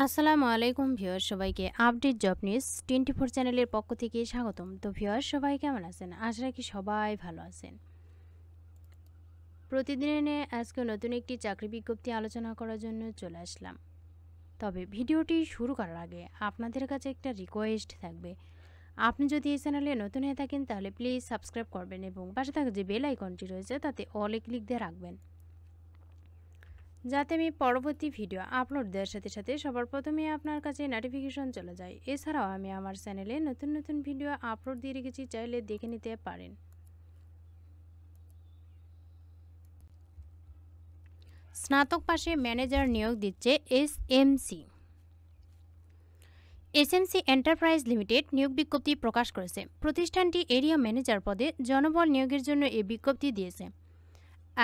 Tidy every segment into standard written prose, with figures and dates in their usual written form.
আসসালামু আলাইকুম ভিউয়ার, সবাইকে আপডেট জব নিউজ 24 চ্যানেলের পক্ষ থেকে স্বাগতম। তো ভিউয়ার, সবাই কেমন আছেন? আশা রাখি সবাই ভালো আছেন। প্রতিদিনে আজকে নতুন একটি চাকরি বিজ্ঞপ্তি আলোচনা করার জন্য চলে আসলাম। তবে ভিডিওটি শুরু করার আগে আপনাদের কাছে একটা রিকোয়েস্ট থাকবে। আপনি যদি এই চ্যানেলে নতুন হয়ে থাকেন তাহলে প্লিজ সাবস্ক্রাইব করবেন এবং পাশে থাকা যে বেল আইকনটি রয়েছে তাতে অলে ক্লিক দিয়ে রাখবেন, যাতে আমি পরবর্তী ভিডিও আপলোড দেওয়ার সাথে সাথে সবার প্রথমে আপনার কাছে নোটিফিকেশন চলে যায়। এছাড়াও আমি আমার চ্যানেলে নতুন নতুন ভিডিও আপলোড দিয়ে রেখেছি, চাইলে দেখে নিতে পারেন। স্নাতক পাশে ম্যানেজার নিয়োগ দিচ্ছে এসএমসি এন্টারপ্রাইজ লিমিটেড নিয়োগ বিজ্ঞপ্তি প্রকাশ করেছে। প্রতিষ্ঠানটি এরিয়া ম্যানেজার পদে জনবল নিয়োগের জন্য এই বিজ্ঞপ্তি দিয়েছে।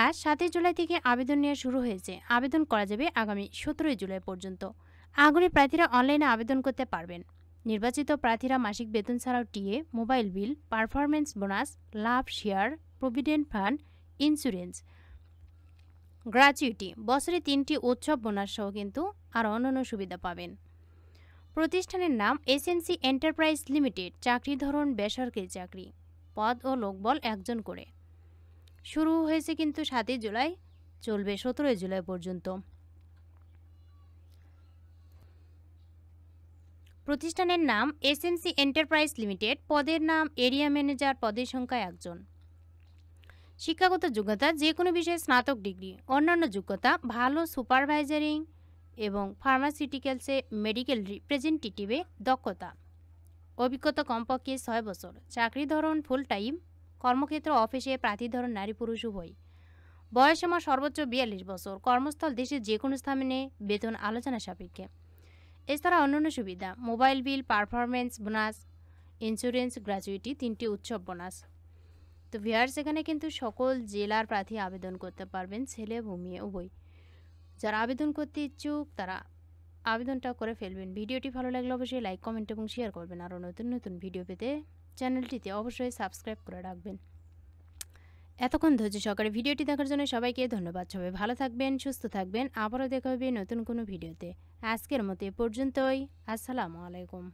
আজ 7 জুলাই থেকে আবেদন নেওয়া শুরু হয়েছে। আবেদন করা যাবে আগামী 17 জুলাই পর্যন্ত। আগ্রহী প্রার্থীরা অনলাইনে আবেদন করতে পারবেন। নির্বাচিত প্রার্থীরা মাসিক বেতন ছাড়াও TA, mobile bill, performance bonus, লাভ share, provident fund, insurance, gratuity, বছরে 3টি উৎসব বোনাস সহ কিন্তু আরও অন্যান্য সুবিধা পাবেন। প্রতিষ্ঠানের নাম এসএমসি এন্টারপ্রাইজ লিমিটেড। চাকরি ধরন বেসরকারি চাকরি। পদ ও লোকবল 1 জন করে। শুরু হয়েছে কিন্তু 7 জুলাই, চলবে 17 জুলাই পর্যন্ত। প্রতিষ্ঠানের নাম এসএমসি এন্টারপ্রাইজ লিমিটেড। পদের নাম এরিয়া ম্যানেজার। পদের সংখ্যা 1 জন। শিক্ষাগত যোগ্যতা যে কোনো বিষয়ে স্নাতক ডিগ্রি। অন্যান্য যোগ্যতা ভালো সুপারভাইজারিং এবং ফার্মাসিউটিক্যালসে মেডিকেল রিপ্রেজেন্টেটিভে দক্ষতা। অভিজ্ঞতা কমপক্ষে 6 বছর। চাকরি ধরন ফুল টাইম। কর্মক্ষেত্র অফিসে। প্রার্থী ধরন নারী পুরুষ উভয়। বয়সসীমা সর্বোচ্চ 42 বছর। কর্মস্থল দেশের যে কোনো স্থানে। বেতন আলোচনা সাপেক্ষে। এছাড়া অন্যান্য সুবিধা mobile bill, performance bonus, insurance, gratuity, 3টি উৎসব বোনাস। তো ভিউয়ার্স, এখানে কিন্তু সকল জেলার প্রার্থী আবেদন করতে পারবেন, ছেলে ও মেয়ে উভয়। যারা আবেদন করতে ইচ্ছুক তারা আবেদনটা করে ফেলবেন। ভিডিওটি ভালো লাগলে অবশ্যই লাইক, কমেন্ট এবং শেয়ার করবেন। আরও নতুন নতুন ভিডিও পেতে চ্যানেলটিতে অবশ্যই সাবস্ক্রাইব করে রাখবেন। এতক্ষণ ধৈর্য সহকারে ভিডিওটি দেখার জন্য সবাইকে ধন্যবাদ। সবাই ভালো থাকবেন, সুস্থ থাকবেন। আবারও দেখা হবে নতুন কোনো ভিডিওতে। আজকের মতো এ পর্যন্তই। আসসালামু আলাইকুম।